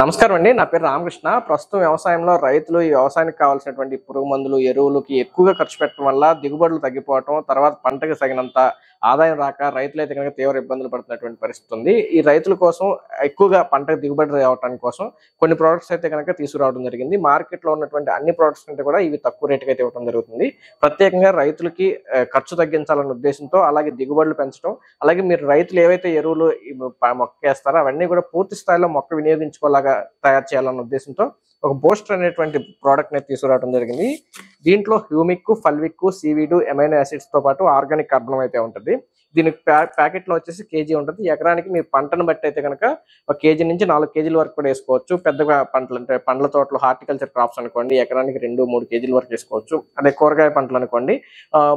నమస్కారం అండి. నా పేరు రామకృష్ణ. ప్రస్తుతం వ్యవసాయంలో రైతులు ఈ వ్యవసాయానికి కావాల్సినటువంటి పురుగు మందులు, ఎరువులకి ఎక్కువగా ఖర్చు పెట్టడం వల్ల దిగుబడులు తగ్గిపోవటం, తర్వాత పంటకి తగినంత ఆదాయం రాక రైతులైతే కనుక తీవ్ర ఇబ్బందులు పడుతున్నటువంటి పరిస్థితి ఉంది. ఈ రైతుల కోసం ఎక్కువగా పంటకు దిగుబడి రావడానికి కోసం కొన్ని ప్రొడక్ట్స్ అయితే కనుక తీసుకురావడం జరిగింది. మార్కెట్లో ఉన్నటువంటి అన్ని ప్రొడక్ట్స్ కంటే కూడా ఇవి తక్కువ రేటుకి అయితే ఇవ్వడం జరుగుతుంది. ప్రత్యేకంగా రైతులకి ఖర్చు తగ్గించాలన్న ఉద్దేశంతో, అలాగే దిగుబడులు పెంచడం, అలాగే మీరు రైతులు ఏవైతే ఎరువులు మొక్కేస్తారో అవన్నీ కూడా పూర్తి స్థాయిలో మొక్క వినియోగించుకోలాగా తయారు చేయాలన్న ఉద్దేశంతో ఒక బూస్టర్ అనేటువంటి ప్రోడక్ట్ ని తీసుకురావడం జరిగింది. దీంట్లో humic, fulvic, seaweed, amino acids తో పాటు ఆర్గానిక్ కార్బనం అయితే ఉంటుంది. దీనికి ప్యాకెట్ లో వచ్చేసి కేజీ ఉంటుంది. ఎకరానికి మీ పంటను బట్టి అయితే కనుక 1 కేజీ నుంచి 4 కేజీల వరకు కూడా వేసుకోవచ్చు. పెద్దగా పంటలు అంటే పండ్ల తోటలు, హార్టికల్చర్ క్రాప్స్ అనుకోండి, ఎకరానికి 2-3 కేజీల వరకు వేసుకోవచ్చు. అదే కూరగాయ పంటలు అనుకోండి,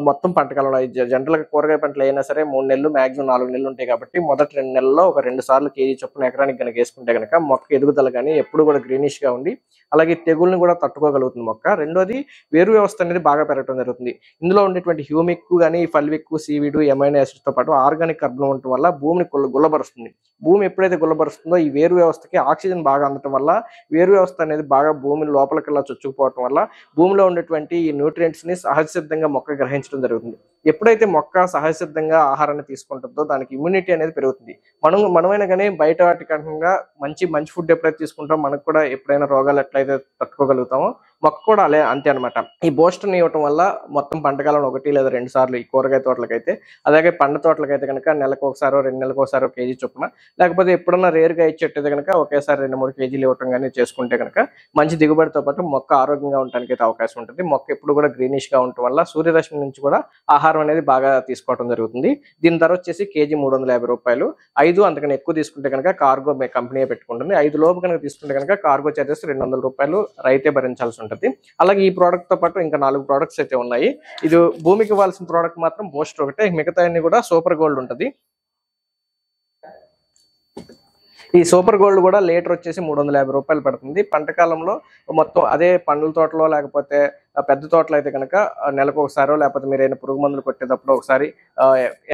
మొత్తం పంటకాలంలో జనరల్ గా కూరగాయ పంటలు అయినా సరే 3 నెలలు మాక్సిమం 4 నెలలు ఉంటాయి కాబట్టి మొదటి 2 నెలల్లో ఒక 2 సార్లు కేజీ చొప్పున ఎకరానికి కనుక వేసుకుంటే కనుక మొక్క ఎదుగుదల కానీ ఎప్పుడు కూడా గ్రీనిష్ గా ఉండి, అలాగే తెగుల్ని కూడా తట్టుకోగలుగుతుంది మొక్క. రెండోది, వేరు వ్యవస్థ అనేది బాగా పెరగడం జరుగుతుంది. ఇందులో ఉండేటువంటి హ్యూమిక్ కానీ, ఫల్విక్, సీవీడ్, ఎమైనో యాసిడ్స్ తో పాటు ఆర్గానిక్ కార్బన్ ఉండటం వల్ల భూమిని గుల్లబరుస్తుంది. భూమి ఎప్పుడైతే గుల్లబరుస్తుందో ఈ వేరు వ్యవస్థకి ఆక్సిజన్ బాగా అందటం వల్ల వేరు వ్యవస్థ అనేది బాగా భూమి లోపలికల్లా చొచ్చుకుపోవటం వల్ల భూమిలో ఉండేటువంటి ఈ న్యూట్రియంట్స్ ని సహజసిద్ధంగా మొక్క గ్రహించడం జరుగుతుంది. ఎప్పుడైతే మొక్క సహజసిద్ధంగా ఆహారాన్ని తీసుకుంటుందో దానికి ఇమ్యూనిటీ అనేది పెరుగుతుంది. మనమైనా కానీ బయట వాటికంగా మంచి ఫుడ్ ఎప్పుడైతే తీసుకుంటామో మనకు కూడా ఎప్పుడైనా రోగాలు ఎట్లయితే తట్టుకోగలుగుతామో మొక్క కూడా అంతే అనమాట. ఈ బూస్టర్ని ఇవ్వటం వల్ల మొత్తం పంటకాలం 1 లేదా 2 సార్లు ఈ కూరగాయ తోటలకైతే, అలాగే పండ్ల తోటలకైతే కనుక నెలకు ఒకసారో 2 నెలలకు ఒకసారో కేజీ చొప్పున, లేకపోతే ఎప్పుడన్నా రేరుగా ఇచ్చేట్టయితే కనుక ఒకేసారి 2-3 కేజీలు ఇవ్వటం కానీ చేసుకుంటే కనుక మంచి దిగుబడితో పాటు మొక్క ఆరోగ్యంగా ఉండడానికి అయితే అవకాశం ఉంటుంది. మొక్క ఎప్పుడు కూడా గ్రీనిష్ గా ఉండటం వల్ల సూర్యరశ్మి నుంచి కూడా ఆహారం అనేది బాగా తీసుకోవడం జరుగుతుంది. దీని ధర వచ్చేసి కేజీ 350 రూపాయలు. 5 అంతకన్నా ఎక్కువ తీసుకుంటే కనుక కార్గో కంపెనీ పెట్టుకుంటుంది. 5 లోపు కనుక తీసుకుంటే కనుక కార్గో చార్జెస్ 200 రూపాయలు రైతే భరించాల్సి ఉంటుంది. అలాగే ఈ ప్రోడక్ట్ తో పాటు ఇంకా 4 ప్రోడక్ట్స్ అయితే ఉన్నాయి. ఇది భూమికి ఇవ్వాల్సిన ప్రోడక్ట్ మాత్రం బూస్టర్ ఒకటే, మిగతా అన్ని కూడా సూపర్ గోల్డ్ ఉంటుంది. ఈ సూపర్ గోల్డ్ కూడా లీటర్ వచ్చేసి 350 రూపాయలు పడుతుంది. పంట కాలంలో మొత్తం అదే పండ్ల తోటలో లేకపోతే పెద్ద తోటలు అయితే కనుక నెలకు ఒకసారో లేకపోతే మీరైనా పురుగు మందులు కొట్టేటప్పుడు ఒకసారి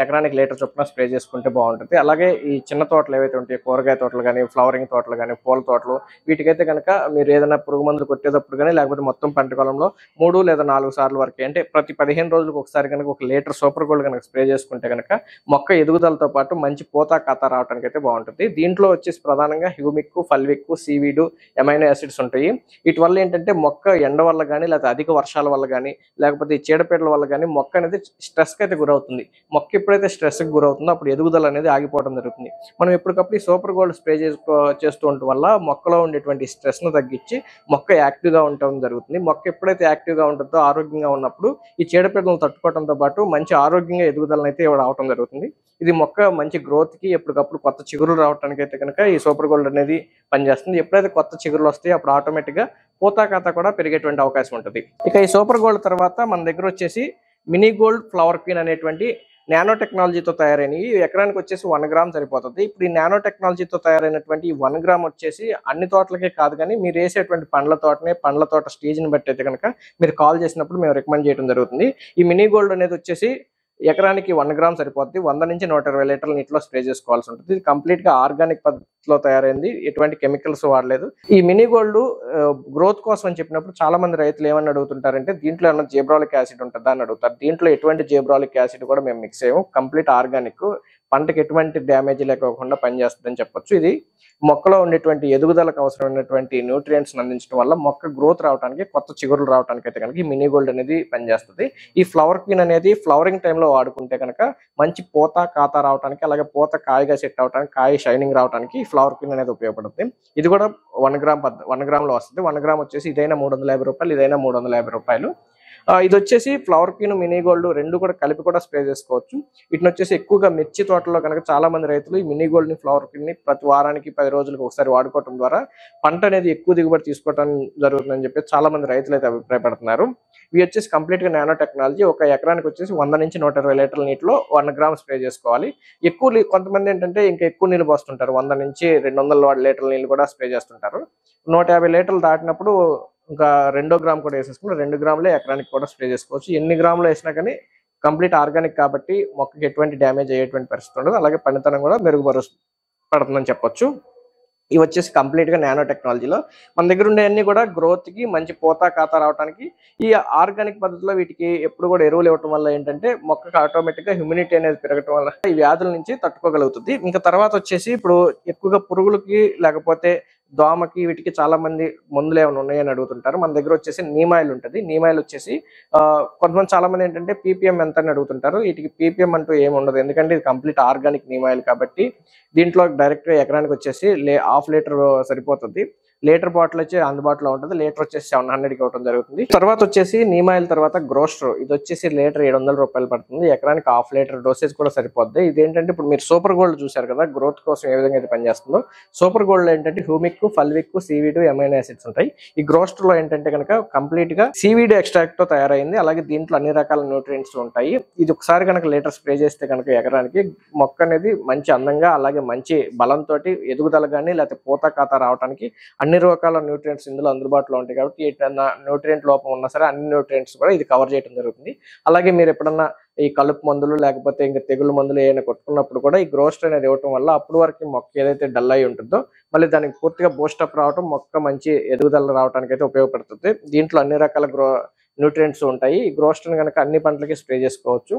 ఎకరానికి లీటర్ చొప్పున స్ప్రే చేసుకుంటే బాగుంటుంది. అలాగే ఈ చిన్న తోటలు ఏవైతే ఉంటాయి, కూరగాయ తోటలు కానీ, ఫ్లవరింగ్ తోటలు కానీ, పూల తోటలు, వీటికైతే కనుక మీరు ఏదైనా పురుగు మందులు కొట్టేటప్పుడు కానీ లేకపోతే మొత్తం పంట కాలంలో 3 లేదా 4 సార్లు వరకు, అంటే ప్రతి 15 రోజులకు ఒకసారి కనుక 1 లీటర్ సూపర్ గోల్డ్ కనుక స్ప్రే చేసుకుంటే కనుక మొక్క ఎదుగుదలతో పాటు మంచి పోతా కాతా రావడానికి అయితే బాగుంటుంది. దీంట్లో వచ్చేసి ప్రధానంగా humic, fulvic, seaweed, amino acids ఉంటాయి. వీటి వల్ల ఏంటంటే మొక్క ఎండ వల్ల కానీ లేకపోతే అధిక వర్షాల వల్ల కానీ లేకపోతే చీడపీడల వల్ల కానీ మొక్క అనేది స్ట్రెస్ కి అయితే గురవుతుంది. మొక్క ఎప్పుడైతే స్ట్రెస్ కి గురవుతుందో అప్పుడు ఎదుగుదల అనేది ఆగిపోవడం జరుగుతుంది. మనం ఎప్పటికప్పుడు ఈ సూపర్ గోల్డ్ స్ప్రే చేస్తూ ఉండటం వల్ల మొక్కలో ఉండేటువంటి స్ట్రెస్ ను తగ్గించి మొక్క యాక్టివ్ గా ఉండటం జరుగుతుంది. మొక్క ఎప్పుడైతే యాక్టివ్ గా ఉంటుందో, ఆరోగ్యంగా ఉన్నప్పుడు ఈ చీడపీడలను తట్టుకోవడంతో పాటు మంచి ఆరోగ్యంగా ఎదుగుదలను అయితే రావడం జరుగుతుంది. ఇది మొక్క మంచి గ్రోత్ కి ఎప్పటికప్పుడు కొత్త చిగురులు రావడానికి అయితే కనుక ఈ సూపర్ గోల్డ్ అనేది పనిచేస్తుంది. ఎప్పుడైతే కొత్త చిగురులు వస్తాయో అప్పుడు ఆటోమేటిక్ గా పోతా ఖాతా కూడా పెరిగేటువంటి అవకాశం ఉంటుంది. ఇక ఈ సూపర్ గోల్డ్ తర్వాత మన దగ్గర వచ్చేసి మినీ గోల్డ్, ఫ్లవర్ క్వీన్ అనేటువంటి నానో టెక్నాలజీతో తయారైనవి. ఎకరానికి వచ్చేసి 1 గ్రామ్ సరిపోతుంది. ఇప్పుడు ఈ నానో టెక్నాలజీతో తయారైనటువంటి 1 గ్రామ్ వచ్చేసి అన్ని తోటలకే కాదు కానీ మీరు వేసేటువంటి పండ్ల తోట స్టేజ్ని బట్టి అయితే కనుక మీరు కాల్ చేసినప్పుడు మేము రికమెండ్ చేయడం జరుగుతుంది. ఈ మినీ గోల్డ్ అనేది వచ్చేసి ఎకరానికి 1 గ్రామ్ సరిపోతుంది. 100 నుంచి 120 లీటర్ల నీటిలో స్ప్రే చేసుకోవాల్సి ఉంటుంది. ఇది కంప్లీట్ గా ఆర్గానిక్ పద్ధతిలో తయారైంది, ఎటువంటి కెమికల్స్ వాడలేదు. ఈ మినీ గోల్డ్ గ్రోత్ కోసం అని చెప్పినప్పుడు చాలా మంది రైతులు ఏమని అడుగుతుంటారంటే దీంట్లో ఏమన్నా జీబ్రాలిక్ యాసిడ్ ఉంటుందా అని అడుగుతారు. దీంట్లో ఎటువంటి జీబ్రాలిక్ యాసిడ్ కూడా మేము మిక్స్ చేయము. కంప్లీట్ ఆర్గానిక్, పంటకి ఎటువంటి డ్యామేజ్ లేకోకుండా పనిచేస్తుందని చెప్పొచ్చు. ఇది మొక్కలో ఉండేటువంటి ఎదుగుదలకు అవసరమైనటువంటి న్యూట్రియంట్స్ అందించడం వల్ల మొక్క గ్రోత్ రావడానికి, కొత్త చిగురులు రావడానికి అయితే కనుక ఈ మినీ గోల్డ్ అనేది పనిచేస్తుంది. ఈ ఫ్లవర్ క్వీన్ అనేది ఫ్లవరింగ్ టైంలో వాడుకుంటే కనుక మంచి పూత కాతా రావడానికి, అలాగే పూత కాయగా సెట్ అవడానికి, కాయ షైనింగ్ రావడానికి ఈ ఫ్లవర్ క్వీన్ అనేది ఉపయోగపడుతుంది. ఇది కూడా 1 గ్రామ్ లో వస్తుంది. 1 గ్రామ్ వచ్చేసి ఇదైనా 350 రూపాయలు, ఇదైనా 350 రూపాయలు. ఇది వచ్చేసి ఫ్లవర్ క్వీన్, మినీ గోల్డ్ రెండు కూడా కలిపి కూడా స్ప్రే చేసుకోవచ్చు. వీటిని వచ్చేసి ఎక్కువగా మిర్చి తోటల్లో కనుక చాలా మంది రైతులు ఈ మినీ గోల్డ్ ని, ఫ్లవర్ క్వీన్ ని ప్రతి వారానికి 10 రోజులకు ఒకసారి వాడుకోవడం ద్వారా పంట అనేది ఎక్కువ దిగుబడి తీసుకోవడం జరుగుతుందని చెప్పి చాలా మంది రైతులు అయితే అభిప్రాయపడుతున్నారు. ఇవి వచ్చేసి కంప్లీట్ గా నానో టెక్నాలజీ. ఒక ఎకరానికి వచ్చేసి 100 నుంచి 120 లీటర్ల నీటిలో 1 గ్రామ్ స్ప్రే చేసుకోవాలి. కొంతమంది ఏంటంటే ఇంకా ఎక్కువ నీళ్ళు పోస్తుంటారు, 100 నుంచి 200 లీటర్ల నీళ్ళు కూడా స్ప్రే చేస్తుంటారు. 150 లీటర్లు దాటినప్పుడు ఇంకా 2 గ్రామ్ కూడా వేసేసుకుని 2 గ్రాములే ఎకరానికి కూడా స్ప్రే చేసుకోవచ్చు. ఎన్ని గ్రాములు వేసినా కానీ కంప్లీట్ ఆర్గానిక్ కాబట్టి మొక్కకి ఎటువంటి డ్యామేజ్ అయ్యేటువంటి పరిస్థితి ఉండదు. అలాగే పనితనం కూడా మెరుగుపడుతుందని చెప్పొచ్చు. ఇవి వచ్చేసి కంప్లీట్ గా నానో టెక్నాలజీలో మన దగ్గర ఉండే అన్ని కూడా గ్రోత్ కి మంచి పోతా ఖాతా రావడానికి ఈ ఆర్గానిక్ పద్ధతిలో వీటికి ఎప్పుడు కూడా ఎరువులు ఇవ్వటం వల్ల ఏంటంటే మొక్కకు ఆటోమేటిక్ గా హ్యూమిడిటీ అనేది పెరగటం వల్ల ఈ వ్యాధుల నుంచి తట్టుకోగలుగుతుంది. ఇంకా తర్వాత వచ్చేసి ఇప్పుడు ఎక్కువగా పురుగులకి లేకపోతే దోమకి వీటికి చాలా మంది మందులు ఏమైనా ఉన్నాయని అడుగుతుంటారు. మన దగ్గర వచ్చేసి నీమ్ ఆయిల్ ఉంటుంది. నీమ్ ఆయిల్ వచ్చేసి కొంతమంది చాలా మంది ఏంటంటే పీపీఎం ఎంత అని అడుగుతుంటారు. వీటికి పీపీఎం అంటూ ఏమి ఉండదు, ఎందుకంటే ఇది కంప్లీట్ ఆర్గానిక్ నీమ్ ఆయిల్ కాబట్టి దీంట్లో డైరెక్ట్ గా ఎకరానికి వచ్చేసి హాఫ్ లీటర్ సరిపోతుంది. లీటర్ బాటిల్ వచ్చి అందుబాటులో ఉంటుంది. లీటర్ వచ్చేసి 700కి ఇవ్వడం జరుగుతుంది. తర్వాత వచ్చేసి నీమ్ ఆయిల్ తర్వాత గ్రోస్టర్, ఇది వచ్చేసి లీటర్ 700 రూపాయలు పడుతుంది. ఎకరానికి హాఫ్ లీటర్ డోసేజ్ కూడా సరిపోద్ది. ఇదేంటంటే ఇప్పుడు మీరు సూపర్ గోల్డ్ చూసారు కదా, గ్రోత్ కోసం ఏ విధంగా అయితే పనిచేస్తుందో, సూపర్ గోల్డ్ ఏంటంటే humic, fulvic, seaweed, amino acids ఉంటాయి. ఈ గ్రోస్టర్ లో ఏంటంటే కనుక కంప్లీట్ గా సీవీడ్ ఎక్స్ట్రాక్ట్ తో తయారైంది. అలాగే దీంట్లో అన్ని రకాల న్యూట్రియంట్స్ ఉంటాయి. ఇది ఒకసారి కనుక లీటర్ స్ప్రే చేస్తే కనుక ఎకరానికి మొక్క అనేది మంచి అందంగా అలాగే మంచి బలంతో ఎదుగుదల కానీ లేకపోతే పూత ఖాతా రావడానికి అన్ని రకాల న్యూట్రియంట్స్ ఇందులో అందుబాటులో ఉంటాయి. కాబట్టి ఏదైనా న్యూట్రియంట్ లోపం ఉన్నా సరే అన్ని న్యూట్రియంట్స్ కూడా ఇది కవర్ చేయడం జరుగుతుంది. అలాగే మీరు ఎప్పుడన్నా ఈ కలుపు మందులు లేకపోతే ఇంకా తెగులు మందులు ఏమైనా కొట్టుకున్నప్పుడు కూడా ఈ గ్రోస్టర్ అనేది ఇవ్వటం వల్ల అప్పుడు వరకు మొక్క ఏదైతే డల్ అయి ఉంటుందో మళ్ళీ దానికి పూర్తిగా బూస్టప్ రావడం, మొక్క మంచి ఎదుగుదల రావడానికి అయితే ఉపయోగపడుతుంది. దీంట్లో అన్ని రకాల న్యూట్రియంట్స్ ఉంటాయి. ఈ గ్రోస్టర్ కనుక అన్ని పంటలకి స్ప్రే చేసుకోవచ్చు.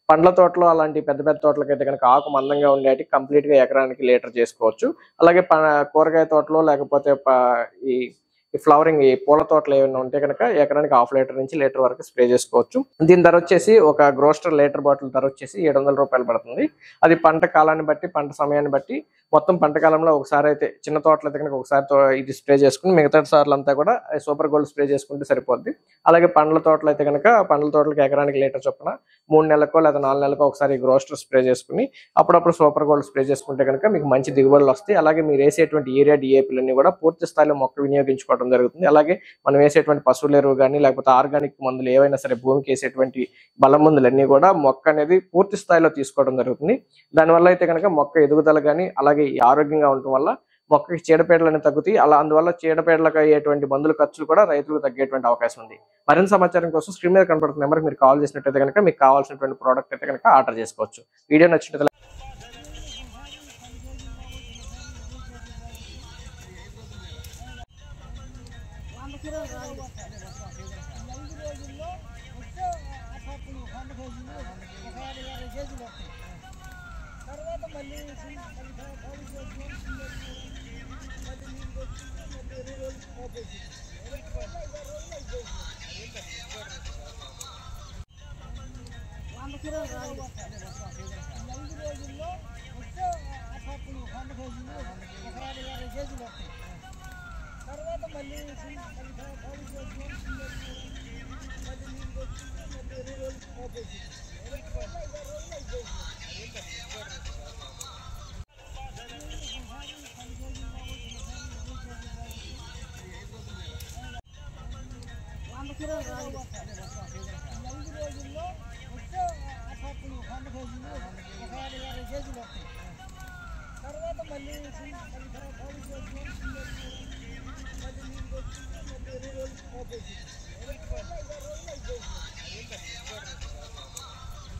పండ్ల తోటలో అలాంటి పెద్ద పెద్ద తోటలకైతే కనుక ఆకు మందంగా ఉండేటి కంప్లీట్ గా ఎకరానికి లీటర్ చేసుకోవచ్చు. అలాగే కూరగాయ తోటలో లేకపోతే ఈ ఫ్లవరింగ్ ఈ పూల తోటలు ఏమైనా ఉంటే కనుక ఎకరానికి హాఫ్ లీటర్ నుంచి లీటర్ వరకు స్ప్రే చేసుకోవచ్చు. దీని ధర వచ్చేసి ఒక గ్రోస్టర్ లీటర్ బాటిల్ ధర వచ్చేసి 700 రూపాయలు పడుతుంది. అది పంట కాలాన్ని బట్టి పంట సమయాన్ని బట్టి మొత్తం పంట కాలంలో ఒకసారి అయితే చిన్న తోటలు అయితే కనుక ఒకసారి ఇది స్ప్రే చేసుకుని మిగతా సార్లు అంతా కూడా సూపర్ గోల్డ్ స్ప్రే చేసుకుంటే సరిపోద్ది. అలాగే పండ్ల తోటలు అయితే కనుక పండ్ల తోటలకు ఎకరానికి లీటర్ చొప్పున 3 నెలలకో లేదా 4 నెలలకో ఒకసారి గ్రోస్టర్ స్ప్రే చేసుకుని అప్పుడప్పుడు సూపర్ గోల్డ్ స్ప్రే చేసుకుంటే కనుక మీకు మంచి దిగుబడులు వస్తాయి. అలాగే మీరు వేసేటువంటి ఏరియా డిఏపీలన్నీ కూడా పూర్తి స్థాయిలో మొక్క వినియోగించుకోవడం జరుగుతుంది. అలాగే మనం వేసేటువంటి పశువుల ఎరువు కానీ లేకపోతే ఆర్గానిక్ మందులు ఏవైనా సరే భూమికి వేసేటువంటి బల మందులన్నీ కూడా మొక్క అనేది పూర్తి స్థాయిలో తీసుకోవడం జరుగుతుంది. దానివల్ల అయితే కనుక మొక్క ఎదుగుదల కానీ అలాగే ఆరోగ్యంగా ఉండటం వల్ల మొక్కకి చీడపీడలు అనేవి తగ్గుతాయి. అందువల్ల చీడపీడలకు అయ్యేటువంటి మందుల ఖర్చులు కూడా రైతులకు తగ్గేటువంటి అవకాశం ఉంది. మరింత సమాచారం కోసం స్క్రీన్ మీద కనపడుతున్న నెంబర్కి మీరు కాల్ చేసినట్టయితే కనుక మీకు కావాల్సినటువంటి ప్రోడక్ట్ అయితే కనుక ఆర్డర్ చేసుకోవచ్చు. వీడియో నచ్చినట్లయితే తర్వాత